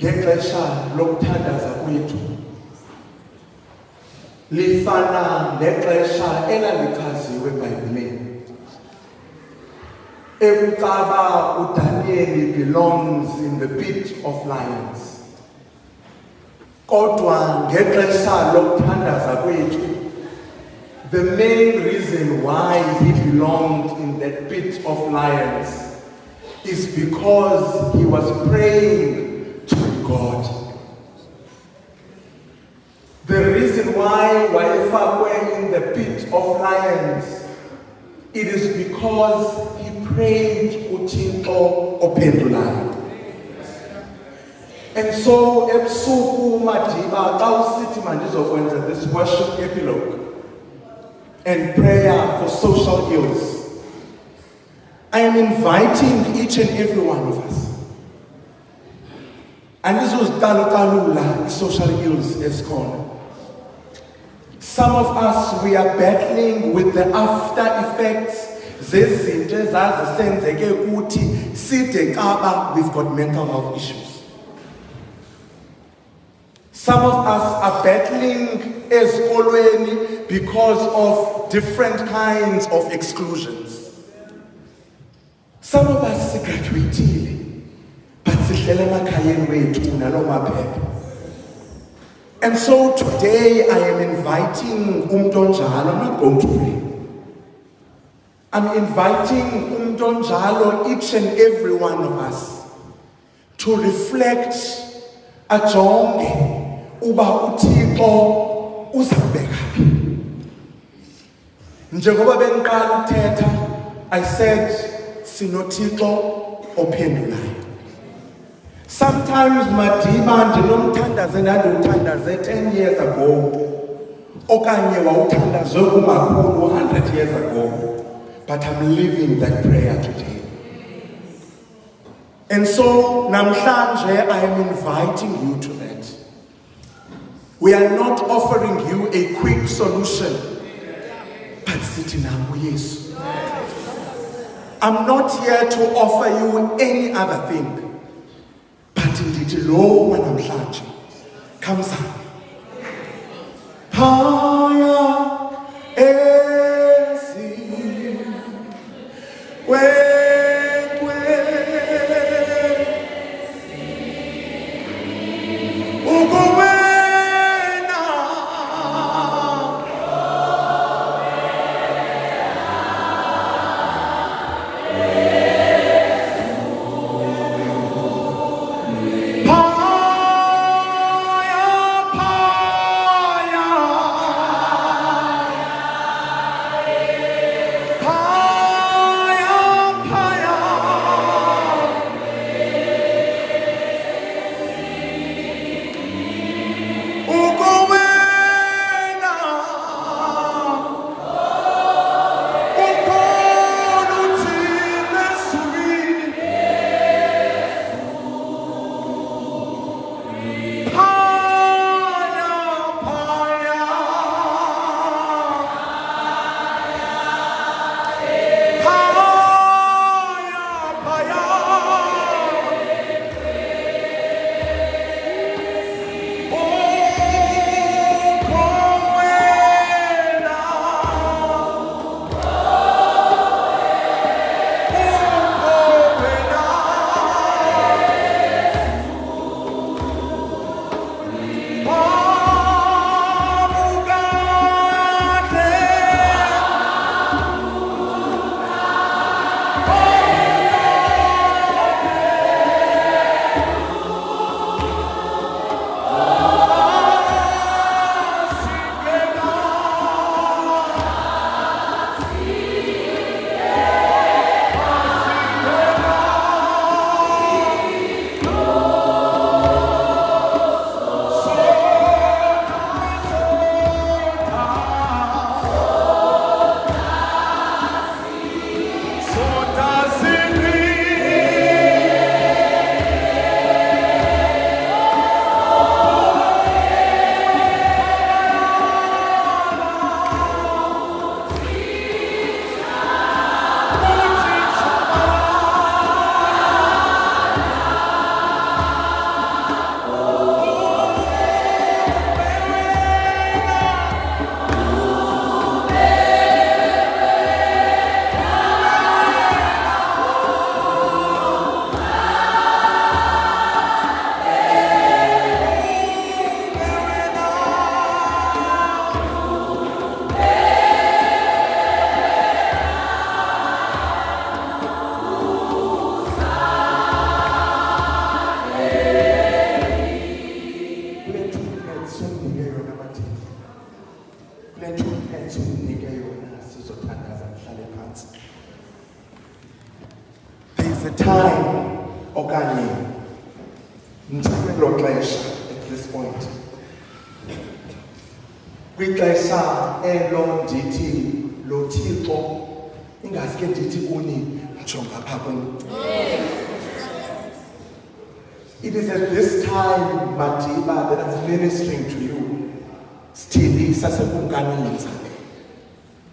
ngexesha lokuthandaza kwethu lifana nexesha elalichaziwe eBhayibhelini ekucaba uDaniel belongs in the pit of lions. Kodwa ngexesha lokuthandaza kwethu the main reason why he belonged in that pit of lions is because he was praying to God. The reason why we're in the pit of lions, it is because he prayed uThixo ophendulayo. And so ebusuku Madiba xa usithi mandizokwenza this worship epilogue and prayer for social ills, I am inviting each and every one of us. And this was the social ills ezikhona. Some of us, we are battling with the after effects. We've got mental health issues. Some of us are battling ezikolweni because of different kinds of exclusions. Some of us graduated. And so today I am inviting Umdonjalo. I'm not going to pray. I'm inviting Umdonjalo, each and every one of us, to reflect ajonge uba uThixo uzabekaphi. Njengoba bengiqala ukuthetha, I said sinoThixo ophendulayo. Sometimes Madiba ndinomthandaze ndandimthandaze 10 years ago. Okanye wawuthandaze kumakhulu 100 years ago. But I'm living that prayer today. And so namhlanje I am inviting you to that. We are not offering you a quick solution. But sitting now, yes. I'm not here to offer you any other thing. But indeed, lo namhlanje comes up. Higher Ndikwelo xesha at this point. Kwixesha elo ndithi lo Thixo ingaske ndithi kuni mjonga apha kum. It is at this time, Madiba, that I'm ministering to you. Stili sasekunkanisa.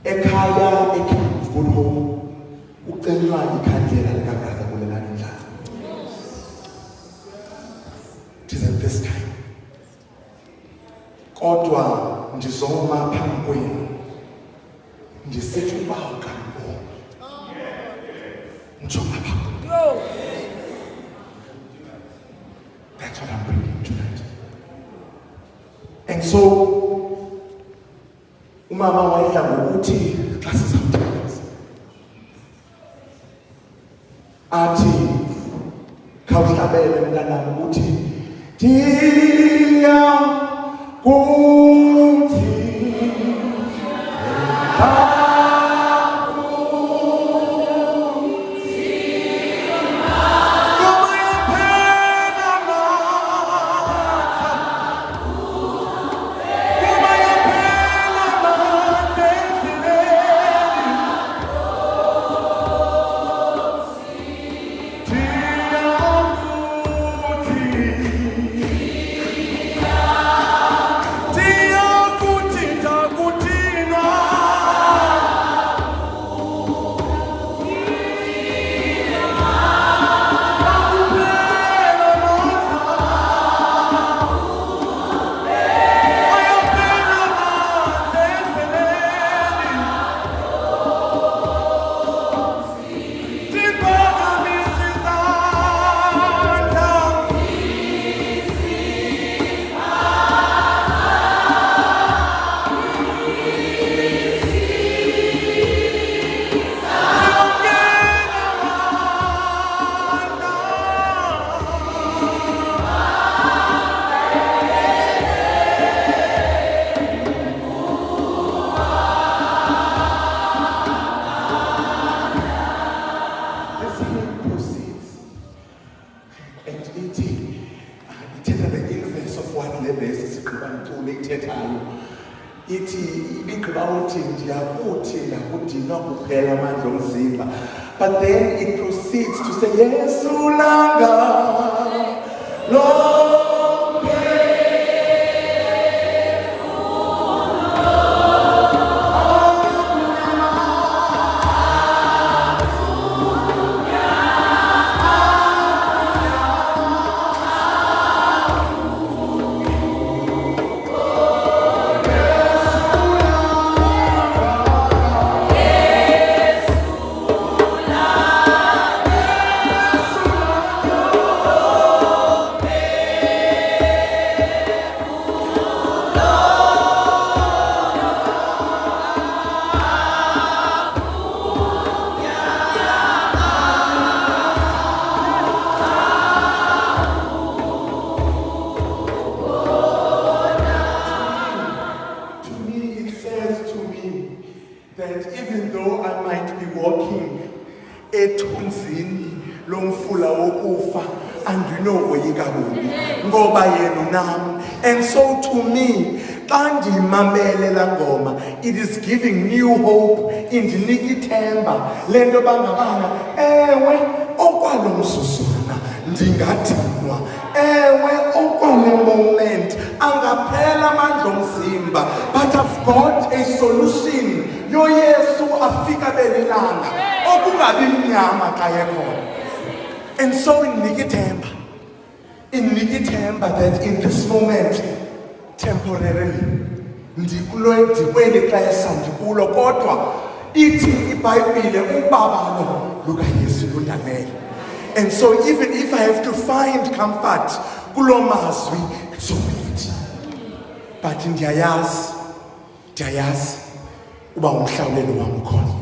Ekhaya Good Home. Ucelwa ikhandlela likabrother Bulelani Ndlovu. It is at this time. Kodwa ndizoma phambi kwenu. Ndisithi ubawo kambo. Njonga apha. That's what I'm bringing tonight. And so, umama wayedla ngokuthi xa sizawuthandaza athi khawuhlabele mntanam uthi ndiya kuthi But then it proceeds to say, Yes, Ulanga, Lord. And so to me, it is giving new hope in Nikithemba. Lendo bangabana, ewe okwalo msuswana ndingadinwa. Ewe okwalo moment angaphela amandla omzimba. But I've got a solution. Yo Yesu afika belilanga. Okungabi mnyama xa ekhona. And so in Nikithemba, that in this moment, temporarily, ndikweli xesha ndikulo kodwa ithi iBhayibhile ubaba lo lukaYesu lundanele. And so even if I have to find comfort kulo mazwi, so be it. But ndiyayazi uba umhlawulelo wam ukhona.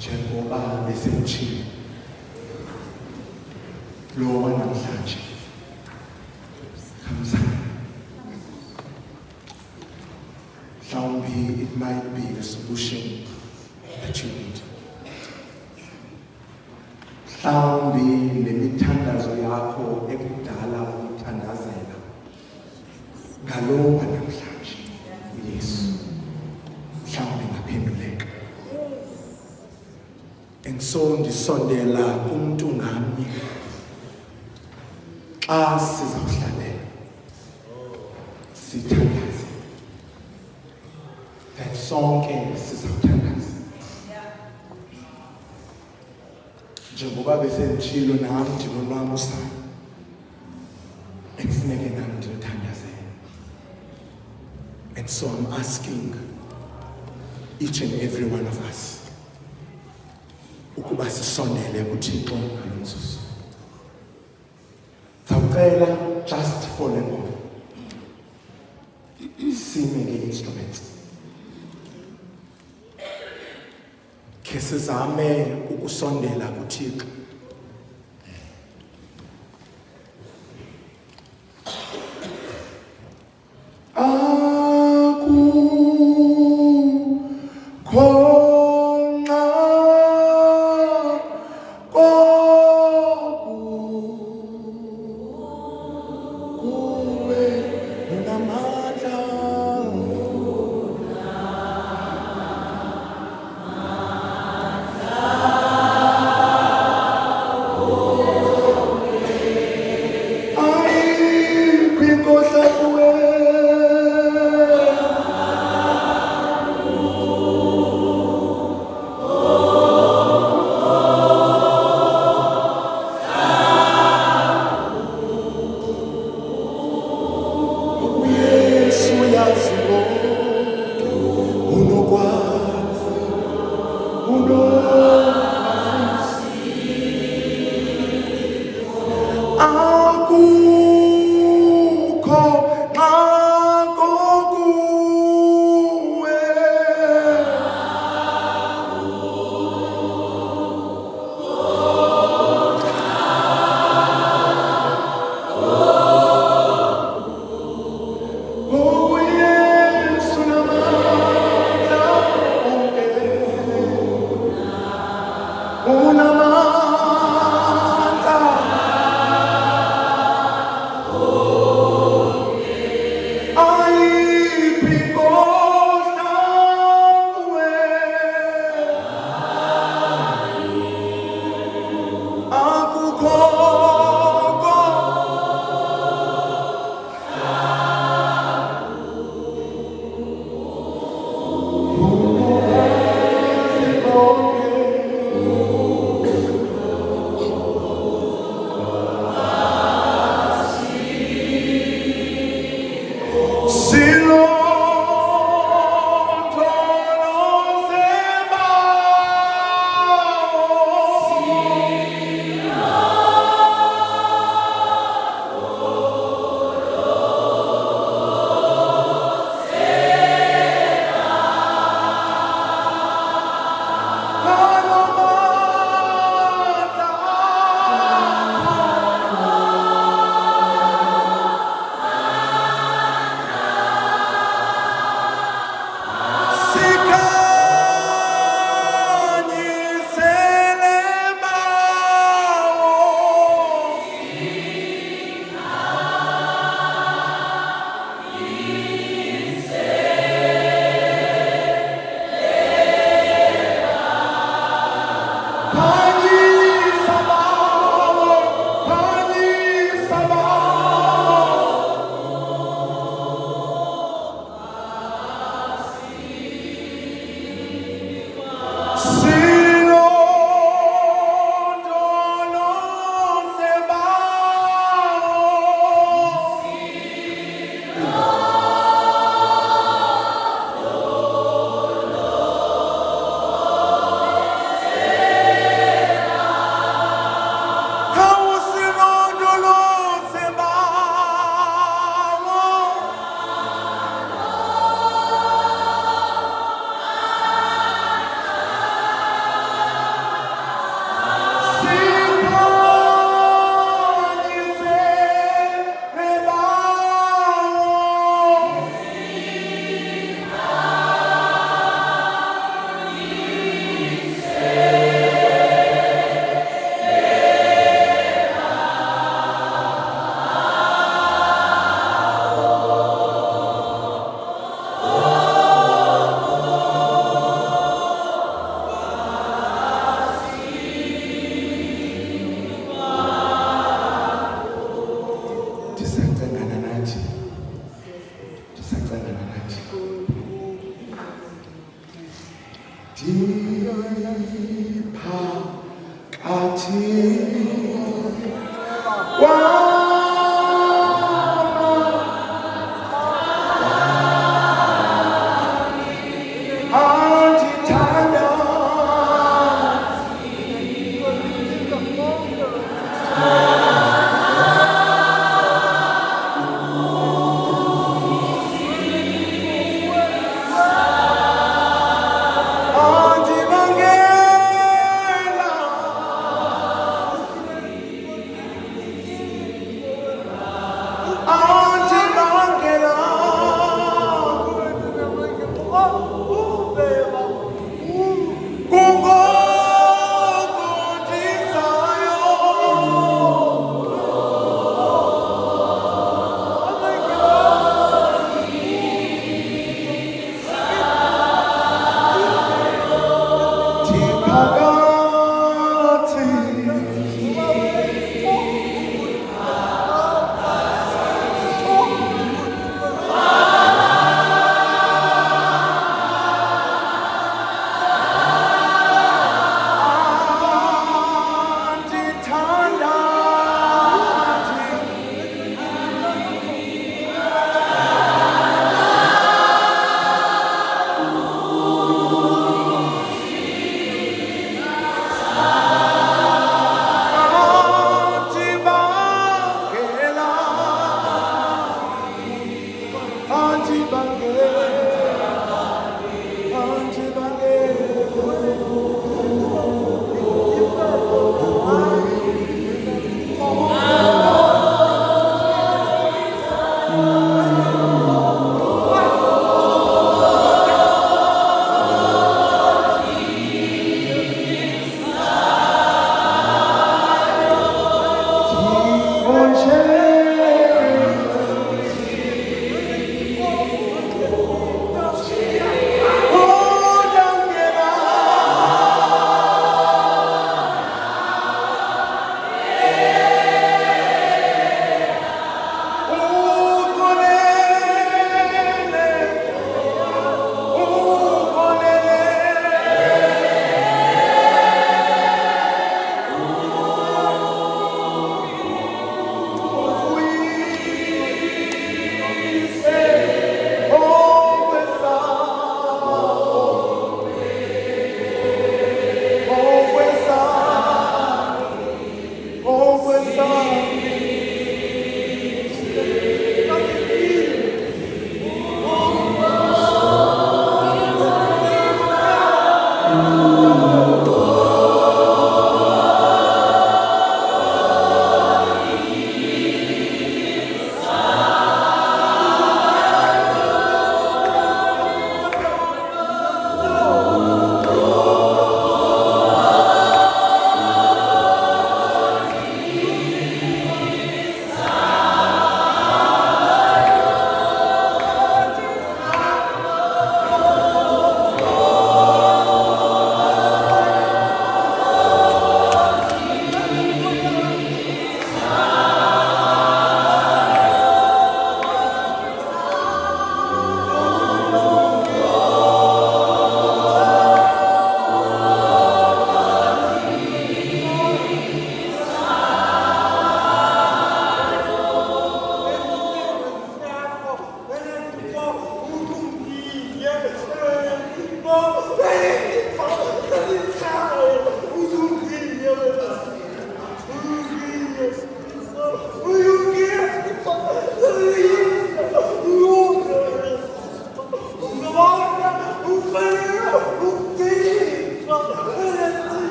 njengoba besemtshini lo wanamhlanje kamzana. Mhlawumbe it might be the solution that you need. Mhlawumbe lemithandazo yakho ekudala ukuthandazela ngalo wanamhlanje uYesu mhlawumbe ngaphenduleka. And so ndisondela kumuntu ngamnye xa sizawuhlalela sithandaze. That sonke sizawuthandaza. Njengoba besenitshilo nami ndinonwabo sami ekufuneke nami ndiluthandazele. And so I'm asking each and every one of us ukuba sisondele kuThixo ngalo mzuzu. Zawucela just for le ngoma sime nge-instruments. Ke sizame ukusondela kuThixo. Oh!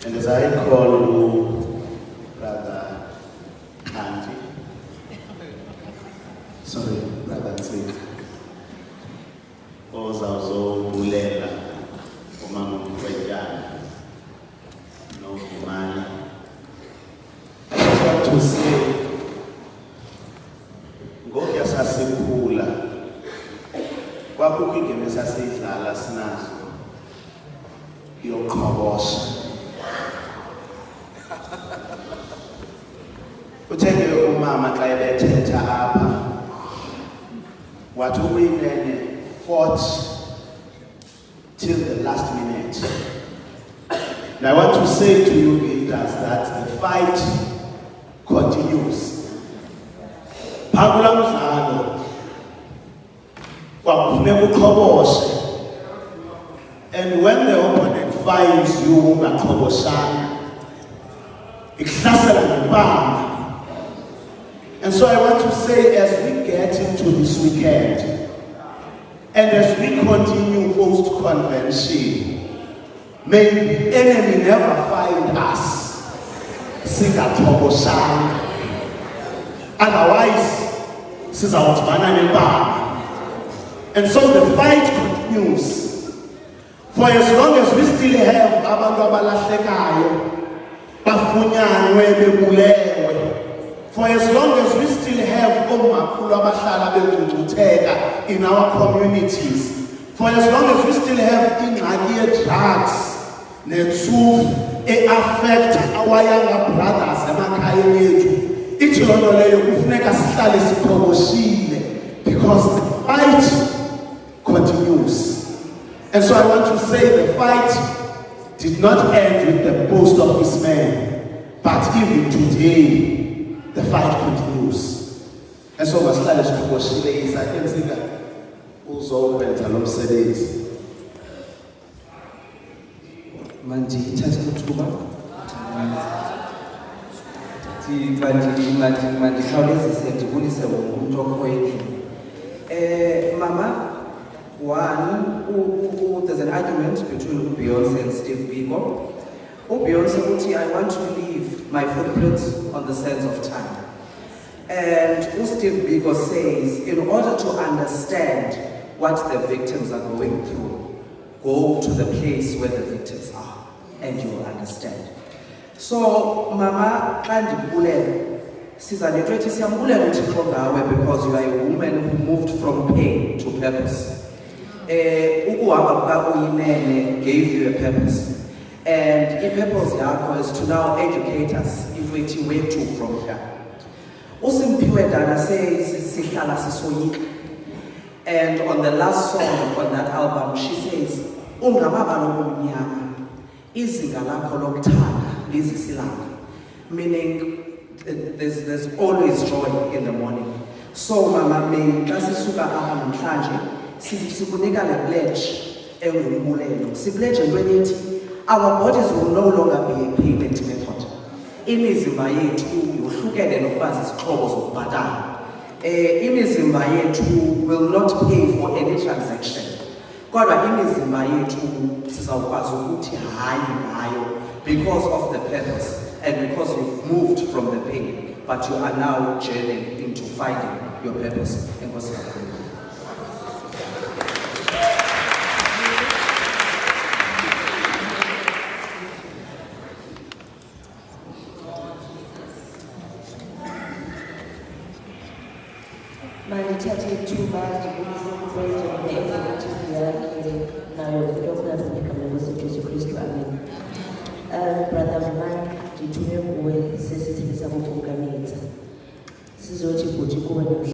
And as I call you, Brother Auntie, sorry, Brother Tzit, Ozazobulela, Umama Mkwejana, no Umani. I just want to say, Ngokia sasikhula, kwakukho ingeme sasiyidlala sinazo, yoqhobosha. Uthenge umama xa ebethetha apha wathi uyinene fought till the last minute. And I want to say to you leaders that the fight continues. Phakula mdlalo kwakufuneka uqhoboshe, and when the opponent finds you ungaqhoboshanga ikuhlasela ngempama. And so I want to say, as we get into this weekend, and as we continue post-convention, may the enemy never find us singathokoshanga. Otherwise, sizawudibana nempama. And so the fight continues. For as long as we still have abantu abalahlekayo, bafunyanwe bebulewe, for as long as we still have omakhulu abahlala begcugcutheka in our communities, for as long as we still have ingxaki ye-drugs netsufu e-affect our younger brothers emakhayeni ethu, ithi loo nto leyo kufuneka sihlale siqhoboshile, because the fight continues. And so I want to say the fight did not end with the post office man, but even today the fight continues. And so masihlale siqhoboshile isakhensika uzokwenza lo msebenzi. Mandithathe ithuba mandikhawulezise ndibulise wonke umntu okhoyo. Mama, there's an argument between Beyonce and Steve Biko. Beyonce uthi, I want to leave my footprints on the sands of time. And Steve Biko says, in order to understand what the victims are going through, go to the place where the victims are, and you will understand. So, Mama, because you are a woman who moved from pain to purpose. Gave you a purpose. And the purpose is to now educate us where to from here. Usimpiwe Dana says, and on the last song on that album, she says, meaning there's always joy in the morning. So Mama, our bodies will no longer be a payment method. Imizimba yethu yohlukene nokuba zizixhobo zokubhatala. Imizimba yethu will not pay for any transaction. Kodwa imizimba yethu sizawukwazi ukuthi hayi ngayo because of the purpose and because you've moved from the pain, but you are now journeying into finding your purpose. Mandithathe ithuba ndibulise uPresident ne-executive yakhe nayo uDr. Nkosi Jesu Kristu, amen. Brother Mike, ndithume kuwe sesithini sakukonkamisa sizothi bhuti kuwe